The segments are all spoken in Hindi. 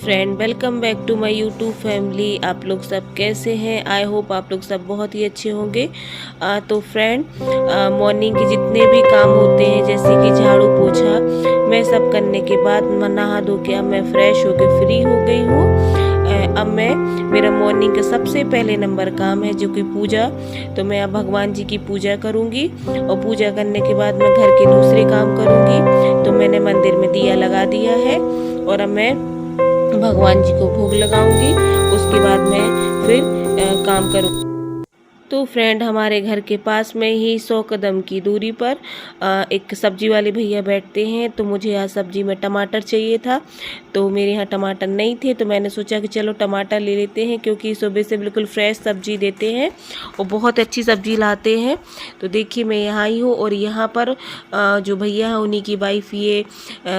Friend, welcome back to my YouTube family. आप लोग सब कैसे हैं? आई होप आप लोग सब बहुत ही अच्छे होंगे। तो फ्रेंड, मॉर्निंग के जितने भी काम होते हैं जैसे कि झाड़ू पोछा, मैं सब करने के बाद नहा धो के अब मैं फ्रेश होकर फ्री हो गई हूँ। अब मैं मेरा मॉर्निंग का सबसे पहले नंबर काम है जो कि पूजा। तो मैं अब भगवान जी की पूजा करूँगी और पूजा करने के बाद मैं घर के दूसरे काम करूँगी। तो मैंने मंदिर में दिया लगा दिया है और अब मैं भगवान जी को भोग लगाऊंगी। उसके बाद मैं फिर काम करूँ। तो फ्रेंड, हमारे घर के पास में ही 100 कदम की दूरी पर एक सब्जी वाले भैया बैठते हैं। तो मुझे आज सब्जी में टमाटर चाहिए था, तो मेरे यहाँ टमाटर नहीं थे। तो मैंने सोचा कि चलो टमाटर ले लेते हैं, क्योंकि सुबह से बिल्कुल फ्रेश सब्जी देते हैं और बहुत अच्छी सब्जी लाते हैं। तो देखिए, मैं यहाँ आई हूँ और यहाँ पर जो भैया हैं उन्हीं की वाइफ ये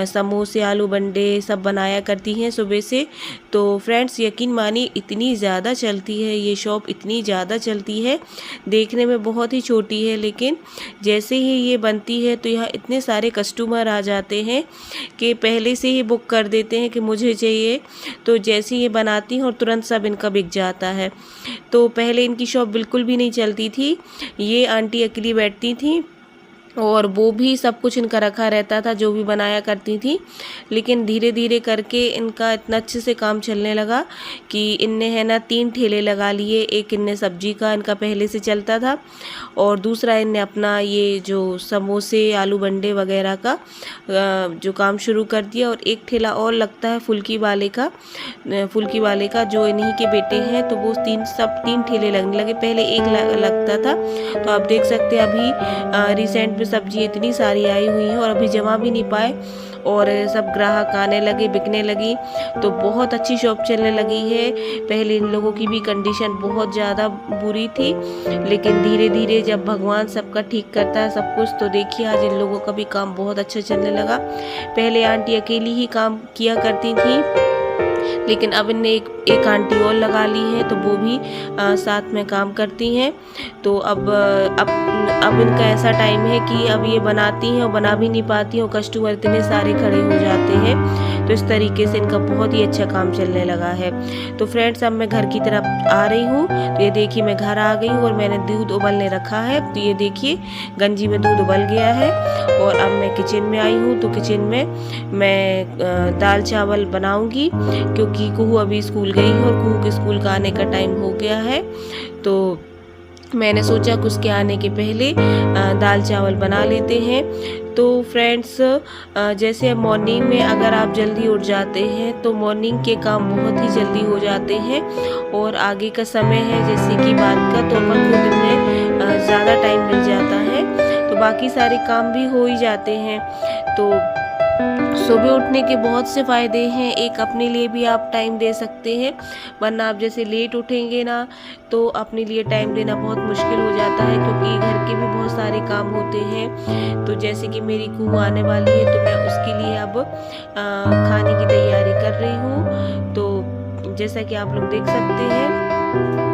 समोसे आलू बंडे सब बनाया करती हैं सुबह से। तो फ्रेंड्स, यकीन मानिए इतनी ज़्यादा चलती है ये शॉप, इतनी ज़्यादा चलती है। देखने में बहुत ही छोटी है, लेकिन जैसे ही ये बनती है तो यहाँ इतने सारे कस्टमर आ जाते हैं कि पहले से ही बुक कर देते हैं कि मुझे चाहिए। तो जैसे ये बनाती हैं और तुरंत सब इनका बिक जाता है। तो पहले इनकी शॉप बिल्कुल भी नहीं चलती थी, ये आंटी अकेली बैठती थी और वो भी सब कुछ इनका रखा रहता था, जो भी बनाया करती थी। लेकिन धीरे धीरे करके इनका इतना अच्छे से काम चलने लगा कि इनने है ना 3 ठेले लगा लिए। एक इनने सब्जी का इनका पहले से चलता था और दूसरा इनने अपना ये जो समोसे आलू बंडे वगैरह का जो काम शुरू कर दिया। और एक ठेला और लगता है फुल्की वाले का जो इन्हीं के बेटे हैं। तो वो सब तीन ठेले लगने लगे, पहले एक लगता था। तो आप देख सकते हैं अभी रिसेंट में सब्जी इतनी सारी आई हुई है और अभी जमा भी नहीं पाए और सब ग्राहक आने लगे, बिकने लगी। तो बहुत अच्छी शॉप चलने लगी है। पहले इन लोगों की भी कंडीशन बहुत ज़्यादा बुरी थी, लेकिन धीरे धीरे जब भगवान सबका ठीक करता है सब कुछ, तो देखिए आज इन लोगों का भी काम बहुत अच्छा चलने लगा। पहले आंटी अकेली ही काम किया करती थी, लेकिन अब इनने एक आंटी और लगा ली है, तो वो भी साथ में काम करती हैं। तो अब इनका ऐसा टाइम है कि अब ये बनाती हैं और बना भी नहीं पाती हैं और कस्टमर इतने सारे खड़े हो जाते हैं। तो इस तरीके से इनका बहुत ही अच्छा काम चलने लगा है। तो फ्रेंड्स, अब मैं घर की तरफ आ रही हूँ। तो ये देखिए, मैं घर आ गई हूँ और मैंने दूध उबलने रखा है। तो ये देखिए, गंजी में दूध उबल गया है और अब मैं किचन में आई हूँ। तो किचन में मैं दाल चावल बनाऊँगी, क्योंकि कुहू अभी स्कूल गई है और कुहू के स्कूल का आने का टाइम हो गया है। तो मैंने सोचा कि उसके आने के पहले दाल चावल बना लेते हैं। तो फ्रेंड्स, जैसे मॉर्निंग में अगर आप जल्दी उठ जाते हैं तो मॉर्निंग के काम बहुत ही जल्दी हो जाते हैं। और आगे का समय है जैसे कि बात का, तो अपन को दिन में ज़्यादा टाइम मिल जाता है, तो बाकी सारे काम भी हो ही जाते हैं। तो सुबह उठने के बहुत से फ़ायदे हैं। एक, अपने लिए भी आप टाइम दे सकते हैं, वरना आप जैसे लेट उठेंगे ना तो अपने लिए टाइम देना बहुत मुश्किल हो जाता है, क्योंकि घर के भी बहुत सारे काम होते हैं। तो जैसे कि मेरी कुहू आने वाली है, तो मैं उसके लिए अब खाने की तैयारी कर रही हूँ। तो जैसा कि आप लोग देख सकते हैं,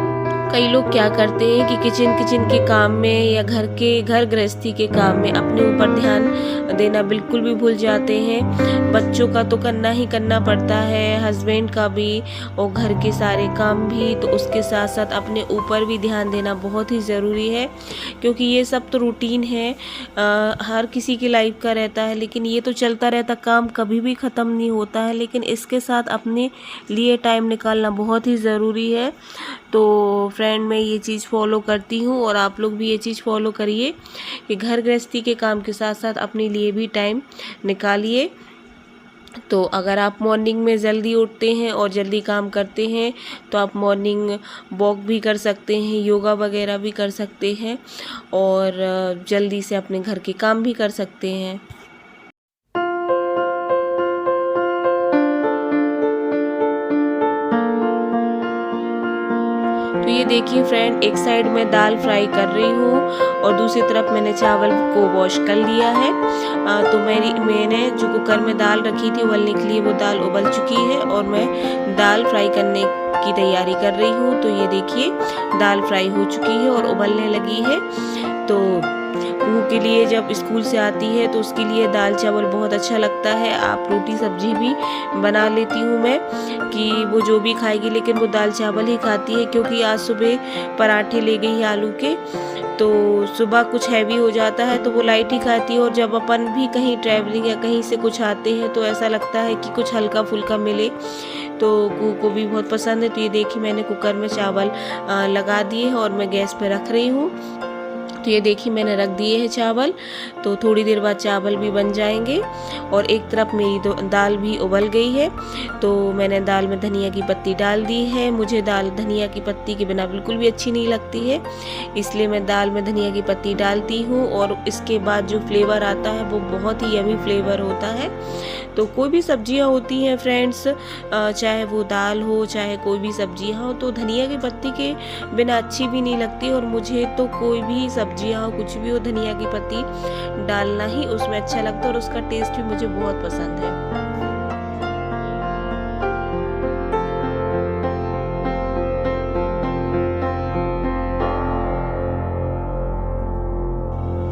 कई लोग क्या करते हैं कि किचन के काम में या घर गृहस्थी के काम में अपने ऊपर ध्यान देना बिल्कुल भी भूल जाते हैं। बच्चों का तो करना ही करना पड़ता है, हस्बैंड का भी और घर के सारे काम भी। तो उसके साथ साथ अपने ऊपर भी ध्यान देना बहुत ही ज़रूरी है, क्योंकि ये सब तो रूटीन है, हर किसी की लाइफ का रहता है। लेकिन ये तो चलता रहता, काम कभी भी ख़त्म नहीं होता है। लेकिन इसके साथ अपने लिए टाइम निकालना बहुत ही ज़रूरी है। तो फ्रेंड, मैं ये चीज़ फॉलो करती हूँ और आप लोग भी ये चीज़ फॉलो करिए कि घर गृहस्थी के काम के साथ साथ अपने लिए भी टाइम निकालिए। तो अगर आप मॉर्निंग में जल्दी उठते हैं और जल्दी काम करते हैं तो आप मॉर्निंग वॉक भी कर सकते हैं, योगा वगैरह भी कर सकते हैं और जल्दी से अपने घर के काम भी कर सकते हैं। तो ये देखिए फ्रेंड, एक साइड में दाल फ्राई कर रही हूँ और दूसरी तरफ मैंने चावल को वॉश कर लिया है। तो मैंने जो कुकर में दाल रखी थी उबलने के लिए, वो दाल उबल चुकी है और मैं दाल फ्राई करने की तैयारी कर रही हूँ। तो ये देखिए, दाल फ्राई हो चुकी है और उबलने लगी है। तो कुहू के लिए जब स्कूल से आती है तो उसके लिए दाल चावल बहुत अच्छा लगता है। आप रोटी सब्जी भी बना लेती हूँ मैं कि वो जो भी खाएगी, लेकिन वो दाल चावल ही खाती है क्योंकि आज सुबह पराठे ले गई आलू के, तो सुबह कुछ हैवी हो जाता है तो वो लाइट ही खाती है। और जब अपन भी कहीं ट्रैवलिंग या कहीं से कुछ आते हैं तो ऐसा लगता है कि कुछ हल्का फुल्का मिले, तो कुहू को भी बहुत पसंद है। तो ये देखिए मैंने कुकर में चावल लगा दिए हैं और मैं गैस पे रख रही हूँ। तो ये देखिए मैंने रख दिए हैं चावल, तो थोड़ी देर बाद चावल भी बन जाएंगे। और एक तरफ मेरी दाल भी उबल गई है, तो मैंने दाल में धनिया की पत्ती डाल दी है। मुझे दाल धनिया की पत्ती के बिना बिल्कुल भी अच्छी नहीं लगती है, इसलिए मैं दाल में धनिया की पत्ती डालती हूँ। और इसके बाद जो फ्लेवर आता है वो बहुत ही यमी फ्लेवर होता है। तो कोई भी सब्जियां होती हैं फ्रेंड्स, चाहे वो दाल हो चाहे कोई भी सब्जियां हो, तो धनिया की पत्ती के बिना अच्छी भी नहीं लगती। और मुझे तो कोई भी सब्जियां हो कुछ भी हो, धनिया की पत्ती डालना ही उसमें अच्छा लगता है और उसका टेस्ट भी मुझे बहुत पसंद है।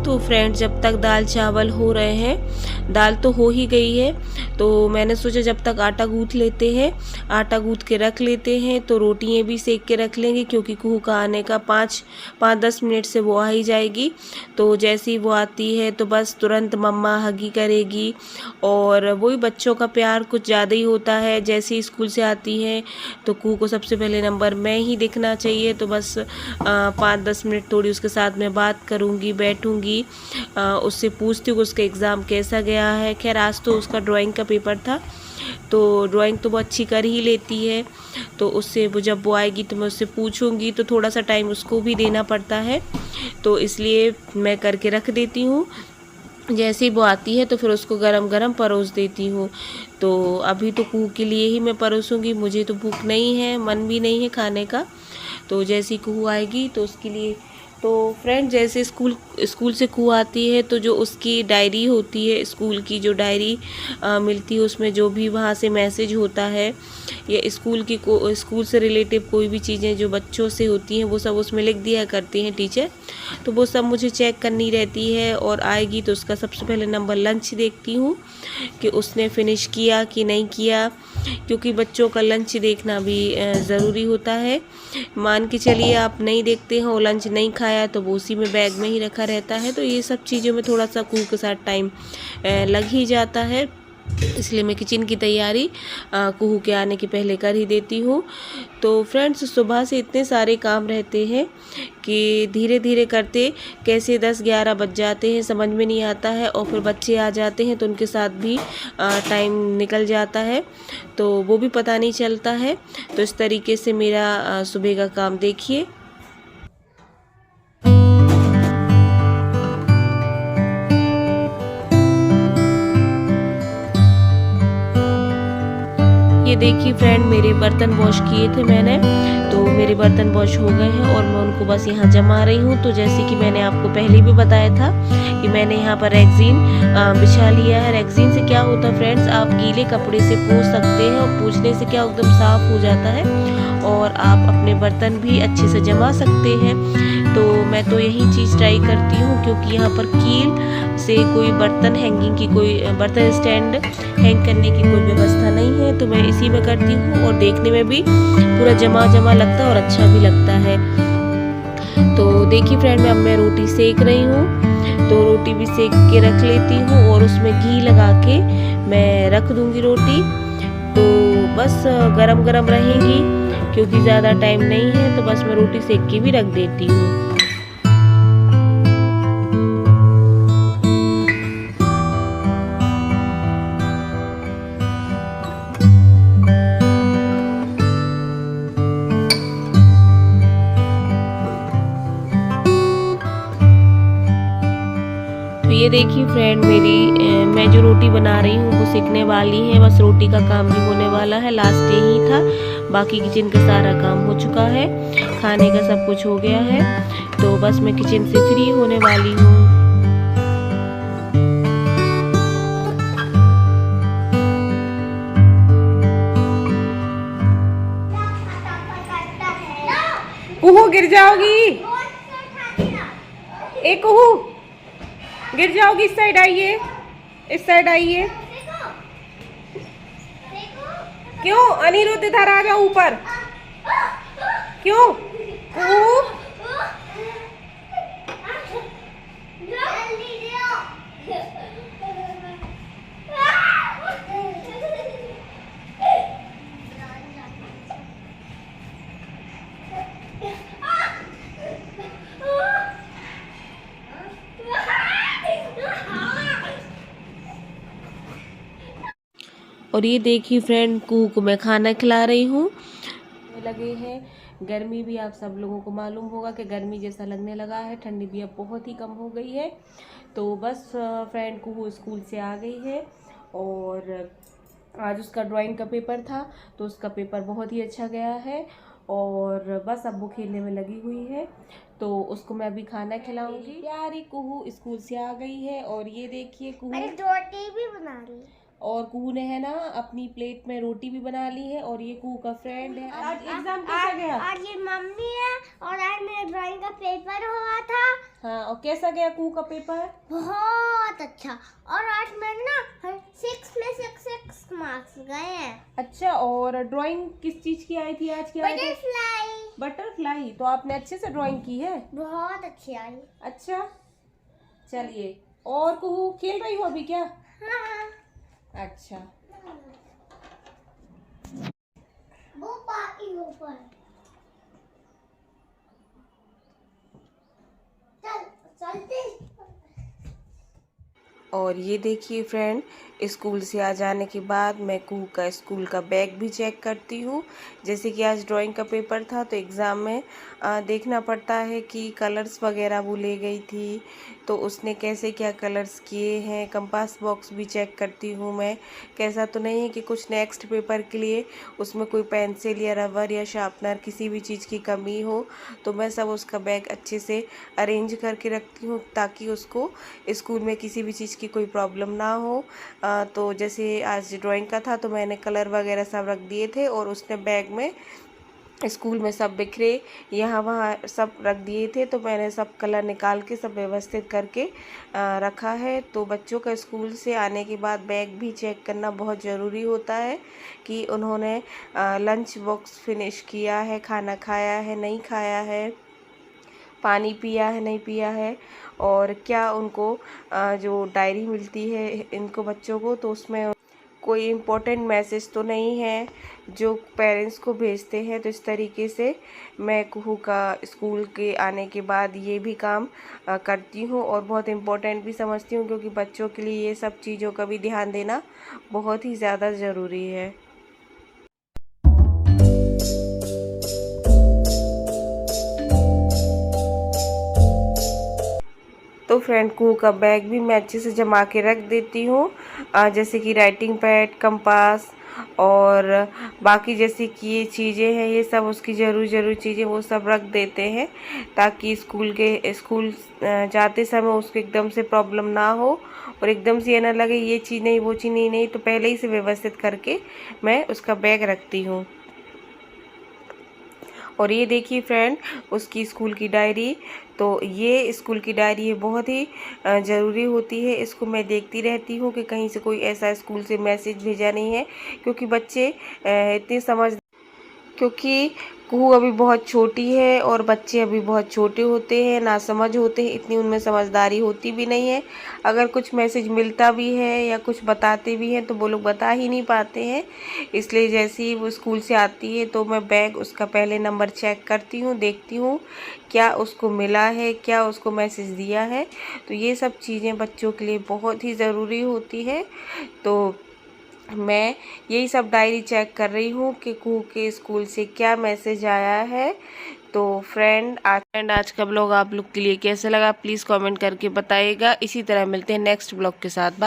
तो फ्रेंड्स जब तक दाल चावल हो रहे हैं, दाल तो हो ही गई है, तो मैंने सोचा जब तक आटा गूँथ लेते हैं, आटा गूँथ के रख लेते हैं। तो रोटियां भी सेक के रख लेंगे क्योंकि कुहू का आने का 5-10 मिनट से वो आ ही जाएगी। तो जैसे ही वो आती है तो बस तुरंत मम्मा हगी करेगी। और वही बच्चों का प्यार कुछ ज़्यादा ही होता है। जैसे ही स्कूल से आती है तो कुहू को सबसे पहले नंबर मैं ही दिखना चाहिए। तो बस 5-10 मिनट थोड़ी उसके साथ में बात करूँगी, बैठूँगी, उससे पूछती हूँ उसका एग्ज़ाम कैसा गया है। खैर आज तो उसका ड्राइंग का पेपर था, तो ड्राइंग तो वो अच्छी कर ही लेती है। तो उससे वो जब वो आएगी तो मैं उससे पूछूंगी, तो थोड़ा सा टाइम उसको भी देना पड़ता है, तो इसलिए मैं करके रख देती हूँ। जैसे ही वो आती है तो फिर उसको गरम गरम परोस देती हूँ। तो अभी तो कुहू के लिए ही मैं परोसूंगी, मुझे तो भूख नहीं है, मन भी नहीं है खाने का। तो जैसे ही कुहू आएगी तो उसके लिए, तो फ्रेंड जैसे स्कूल से कुहू आती है तो जो उसकी डायरी होती है, स्कूल की जो डायरी मिलती है, उसमें जो भी वहाँ से मैसेज होता है या स्कूल से रिलेटिव कोई भी चीज़ें जो बच्चों से होती हैं वो सब उसमें लिख दिया करती हैं टीचर। तो वो सब मुझे चेक करनी रहती है। और आएगी तो उसका सबसे पहले नंबर लंच देखती हूँ कि उसने फिनिश किया कि नहीं किया, क्योंकि बच्चों का लंच देखना भी ज़रूरी होता है। मान के चलिए आप नहीं देखते हो, लंच नहीं खाया तो वो उसी में बैग में ही रखा रहता है। तो ये सब चीज़ों में थोड़ा सा कुहू के साथ टाइम लग ही जाता है, इसलिए मैं किचन की तैयारी कुहू के आने के पहले कर ही देती हूँ। तो फ्रेंड्स सुबह से इतने सारे काम रहते हैं कि धीरे धीरे करते कैसे 10-11 बज जाते हैं समझ में नहीं आता है। और फिर बच्चे आ जाते हैं तो उनके साथ भी टाइम निकल जाता है, तो वो भी पता नहीं चलता है। तो इस तरीके से मेरा सुबह का काम देखिए। ये देखिए फ्रेंड मेरे बर्तन वॉश किए थे मैंने, तो मेरे बर्तन वॉश हो गए हैं और मैं उनको बस यहाँ जमा रही हूँ। तो जैसे कि मैंने आपको पहले भी बताया था कि मैंने यहाँ पर रेक्सीन बिछा लिया है। रेक्सीन से क्या होता है फ्रेंड्स, आप गीले कपड़े से पोंछ सकते हैं और पोंछने से क्या एकदम साफ हो जाता है और आप अपने बर्तन भी अच्छे से जमा सकते हैं। तो मैं तो यही चीज़ ट्राई करती हूँ, क्योंकि यहाँ पर कील से कोई बर्तन हैंगिंग की, कोई बर्तन स्टैंड हैंग करने की कोई व्यवस्था नहीं है, तो मैं इसी में करती हूँ। और देखने में भी पूरा जमा जमा लगता है और अच्छा भी लगता है। तो देखिए फ्रेंड मैं रोटी सेक रही हूँ, तो रोटी भी सेक के रख लेती हूँ और उसमें घी लगा के मैं रख दूँगी रोटी। तो बस गरम गरम रहेगी, क्योंकि ज़्यादा टाइम नहीं है, तो बस मैं रोटी सेक के भी रख देती हूँ। ये देखिए फ्रेंड मैं जो रोटी बना रही हूँ वो सिकने वाली है, बस रोटी का काम भी होने वाला है, लास्ट डे ही था। बाकी किचन का सारा काम हो चुका है, खाने का सब कुछ हो गया है, तो बस मैं किचन से फ्री होने वाली हूँ। कुहू गिर जाओगी, ए कुहू गिर जाओगी। इस साइड आइए, इस साइड आइए। क्यों अनिरुद्ध, इधर आ जाओ ऊपर। क्यों और ये देखिए फ्रेंड, कुहू को मैं खाना खिला रही हूँ। लगे हैं, गर्मी भी आप सब लोगों को मालूम होगा कि गर्मी जैसा लगने लगा है, ठंडी भी अब बहुत ही कम हो गई है। तो बस फ्रेंड कुहू स्कूल से आ गई है और आज उसका ड्राइंग का पेपर था, तो उसका पेपर बहुत ही अच्छा गया है और बस अब वो खेलने में लगी हुई है। तो उसको मैं अभी खाना खिलाऊंगी। प्यारी कुहू स्कूल से आ गई है और ये देखिए कुहू रोटी भी बना ली और कुहू ने है ना अपनी प्लेट में रोटी भी बना ली है और ये कुहू का फ्रेंड है। आज एग्जाम कैसा गया? आज ये मम्मी है और आज मेरा ड्राइंग का पेपर हुआ था। हाँ, और कैसा गया कुहू का पेपर? बहुत अच्छा। और आज मैंने ना 6 में 6 मार्क्स गए हैं। अच्छा, और ड्राइंग किस चीज की आई थी आज? की आई थी बटरफ्लाई। बटरफ्लाई। तो आपने अच्छे से ड्राइंग की है? बहुत अच्छी आई। अच्छा, चलिए। और कुहू खेल रही हो अभी क्या? हाँ। अच्छा, वो पार्टी ऊपर चलते। और ये देखिए फ्रेंड, स्कूल से आ जाने के बाद मैं कुहू का स्कूल का बैग भी चेक करती हूँ। जैसे कि आज ड्राइंग का पेपर था तो एग्ज़ाम में देखना पड़ता है कि कलर्स वगैरह वो ले गई थी, तो उसने कैसे क्या कलर्स किए हैं। कंपास बॉक्स भी चेक करती हूँ मैं, कैसा तो नहीं है कि कुछ नेक्स्ट पेपर के लिए उसमें कोई पेंसिल या रबर या शार्पनर किसी भी चीज़ की कमी हो। तो मैं सब उसका बैग अच्छे से अरेंज करके रखती हूँ ताकि उसको स्कूल में किसी भी चीज़ की कोई प्रॉब्लम ना हो। तो जैसे आज ड्राइंग का था तो मैंने कलर वगैरह सब रख दिए थे और उसने बैग में स्कूल में सब बिखरे यहाँ वहाँ सब रख दिए थे, तो मैंने सब कलर निकाल के सब व्यवस्थित करके रखा है। तो बच्चों का स्कूल से आने के बाद बैग भी चेक करना बहुत ज़रूरी होता है कि उन्होंने लंच बॉक्स फिनिश किया है, खाना खाया है नहीं खाया है, पानी पिया है नहीं पिया है, और क्या उनको जो डायरी मिलती है इनको बच्चों को, तो उसमें कोई इम्पोर्टेंट मैसेज तो नहीं है जो पेरेंट्स को भेजते हैं। तो इस तरीके से मैं कुहू का स्कूल के आने के बाद ये भी काम करती हूँ और बहुत इम्पोर्टेंट भी समझती हूँ, क्योंकि बच्चों के लिए ये सब चीज़ों का भी ध्यान देना बहुत ही ज़्यादा ज़रूरी है। तो फ्रेंड कुहू का बैग भी मैं अच्छे से जमा के रख देती हूँ, जैसे कि राइटिंग पैड, कंपास और बाकी जैसे कि ये चीज़ें हैं, ये सब उसकी ज़रूरी चीज़ें वो सब रख देते हैं ताकि स्कूल जाते समय उसको एकदम से प्रॉब्लम ना हो और एकदम से ये ना लगे ये चीज़ नहीं वो चीज़ नहीं। तो पहले ही से व्यवस्थित करके मैं उसका बैग रखती हूँ। और ये देखिए फ्रेंड उसकी स्कूल की डायरी, तो ये स्कूल की डायरी है बहुत ही ज़रूरी होती है। इसको मैं देखती रहती हूँ कि कहीं से कोई ऐसा स्कूल से मैसेज भेजा नहीं है, क्योंकि बच्चे इतने क्योंकि कुहू अभी बहुत छोटी है और बच्चे अभी बहुत छोटे होते हैं, नासमझ होते हैं, इतनी उनमें समझदारी होती भी नहीं है। अगर कुछ मैसेज मिलता भी है या कुछ बताते भी हैं तो वो लोग बता ही नहीं पाते हैं। इसलिए जैसे ही वो स्कूल से आती है तो मैं बैग उसका पहले नंबर चेक करती हूँ, देखती हूँ क्या उसको मिला है, क्या उसको मैसेज दिया है। तो ये सब चीज़ें बच्चों के लिए बहुत ही ज़रूरी होती है। तो मैं यही सब डायरी चेक कर रही हूँ कि कुहू के स्कूल से क्या मैसेज आया है। तो फ्रेंड आज का ब्लॉग आप लोग के लिए कैसे लगा प्लीज़ कमेंट करके बताइएगा। इसी तरह मिलते हैं नेक्स्ट ब्लॉग के साथ।